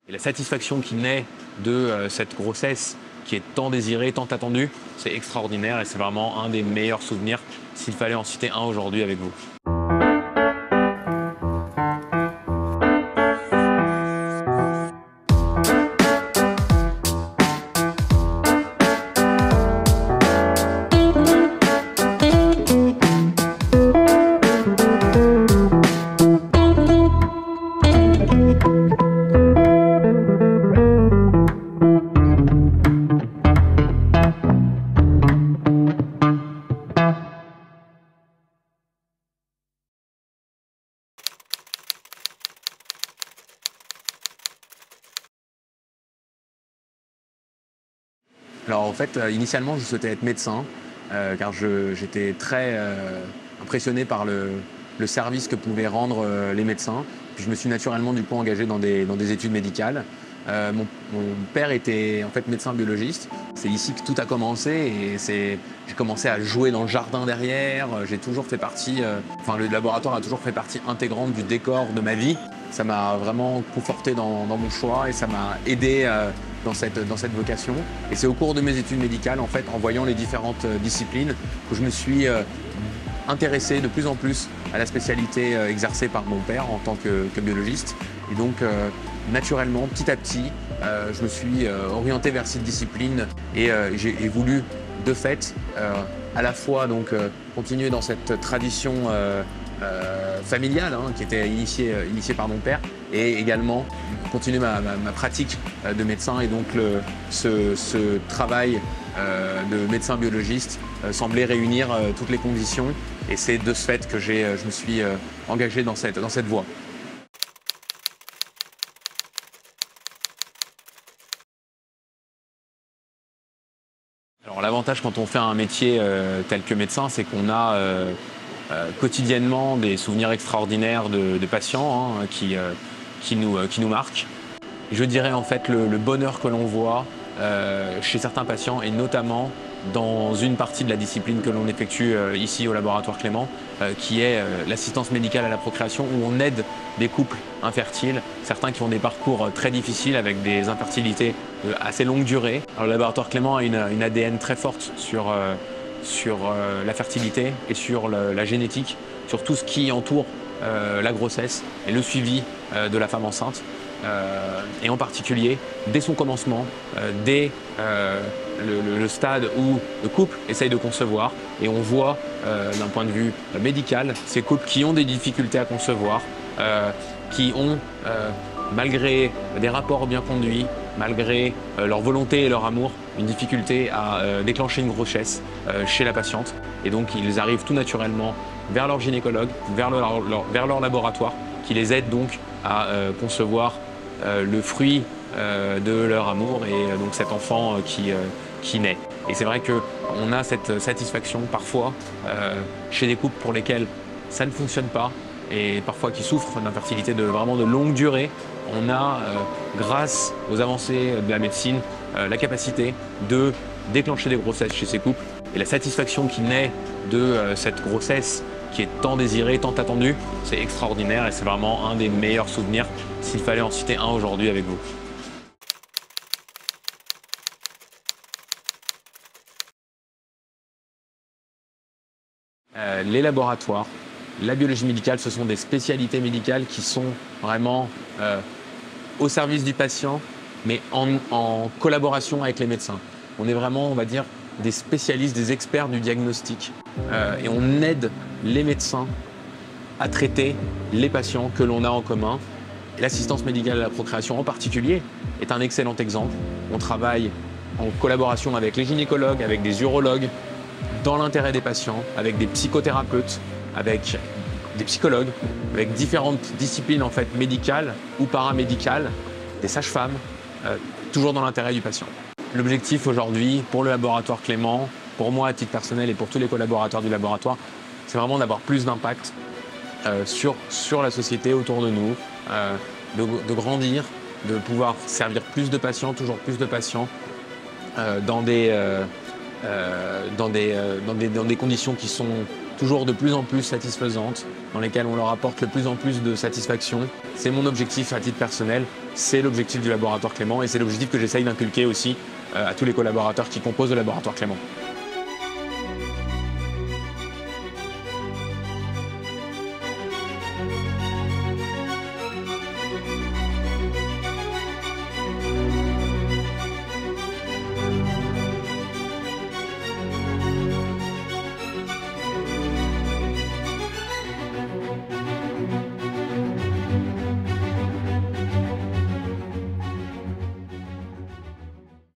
Et la satisfaction qui naît de cette grossesse qui est tant désirée, tant attendue, c'est extraordinaire et c'est vraiment un des meilleurs souvenirs, s'il fallait en citer un aujourd'hui avec vous. Alors en fait, initialement, je souhaitais être médecin, car j'étais très impressionné par le service que pouvaient rendre les médecins. Puis je me suis naturellement du coup engagé dans des études médicales. Mon père était en fait médecin biologiste. C'est ici que tout a commencé et j'ai commencé à jouer dans le jardin derrière. J'ai toujours fait partie, le laboratoire a toujours fait partie intégrante du décor de ma vie. Ça m'a vraiment conforté dans mon choix et ça m'a aidé dans cette vocation. Et c'est au cours de mes études médicales, en fait, en voyant les différentes disciplines, que je me suis intéressé de plus en plus à la spécialité exercée par mon père en tant que biologiste. Et donc, naturellement, petit à petit, je me suis orienté vers cette discipline et j'ai voulu, de fait, à la fois donc, continuer dans cette tradition familiale qui était initiée par mon père et également continuer ma pratique de médecin. Et donc, ce travail de médecin biologiste semblait réunir toutes les conditions. Et c'est de ce fait que je me suis engagé dans cette voie. Alors l'avantage quand on fait un métier tel que médecin, c'est qu'on a quotidiennement des souvenirs extraordinaires de patients qui nous marquent. Je dirais en fait le bonheur que l'on voit chez certains patients et notamment dans une partie de la discipline que l'on effectue ici au laboratoire Clément, qui est l'assistance médicale à la procréation, où on aide des couples infertiles, certains qui ont des parcours très difficiles avec des infertilités de assez longue durée. Alors, le laboratoire Clément a une ADN très forte sur la fertilité et sur la génétique, sur tout ce qui entoure la grossesse et le suivi de la femme enceinte. Et en particulier, dès son commencement, dès le stade où le couple essaye de concevoir, et on voit d'un point de vue médical ces couples qui ont des difficultés à concevoir, qui ont, malgré des rapports bien conduits, malgré leur volonté et leur amour, une difficulté à déclencher une grossesse chez la patiente. Et donc ils arrivent tout naturellement vers leur gynécologue, vers leur laboratoire, qui les aide donc à concevoir le fruit de leur amour et donc cet enfant qui naît. Et c'est vrai qu'on a cette satisfaction parfois chez des couples pour lesquels ça ne fonctionne pas et parfois qui souffrent d'infertilité vraiment de longue durée. On a, grâce aux avancées de la médecine, la capacité de déclencher des grossesses chez ces couples. Et la satisfaction qui naît de cette grossesse qui est tant désirée, tant attendue, c'est extraordinaire et c'est vraiment un des meilleurs souvenirs, s'il fallait en citer un aujourd'hui avec vous. Les laboratoires, la biologie médicale, ce sont des spécialités médicales qui sont vraiment au service du patient, mais en collaboration avec les médecins. On est vraiment, on va dire, des spécialistes, des experts du diagnostic. Et on aide les médecins à traiter les patients que l'on a en commun. L'assistance médicale à la procréation en particulier est un excellent exemple. On travaille en collaboration avec les gynécologues, avec des urologues, dans l'intérêt des patients, avec des psychothérapeutes, avec des psychologues, avec différentes disciplines en fait médicales ou paramédicales, des sages-femmes, toujours dans l'intérêt du patient. L'objectif aujourd'hui pour le laboratoire Clément, pour moi à titre personnel et pour tous les collaborateurs du laboratoire, c'est vraiment d'avoir plus d'impact sur la société autour de nous, de grandir, de pouvoir servir plus de patients, toujours plus de patients, dans des conditions qui sont toujours de plus en plus satisfaisantes, dans lesquelles on leur apporte de plus en plus de satisfaction. C'est mon objectif à titre personnel, c'est l'objectif du laboratoire Clément et c'est l'objectif que j'essaye d'inculquer aussi à tous les collaborateurs qui composent le laboratoire Clément.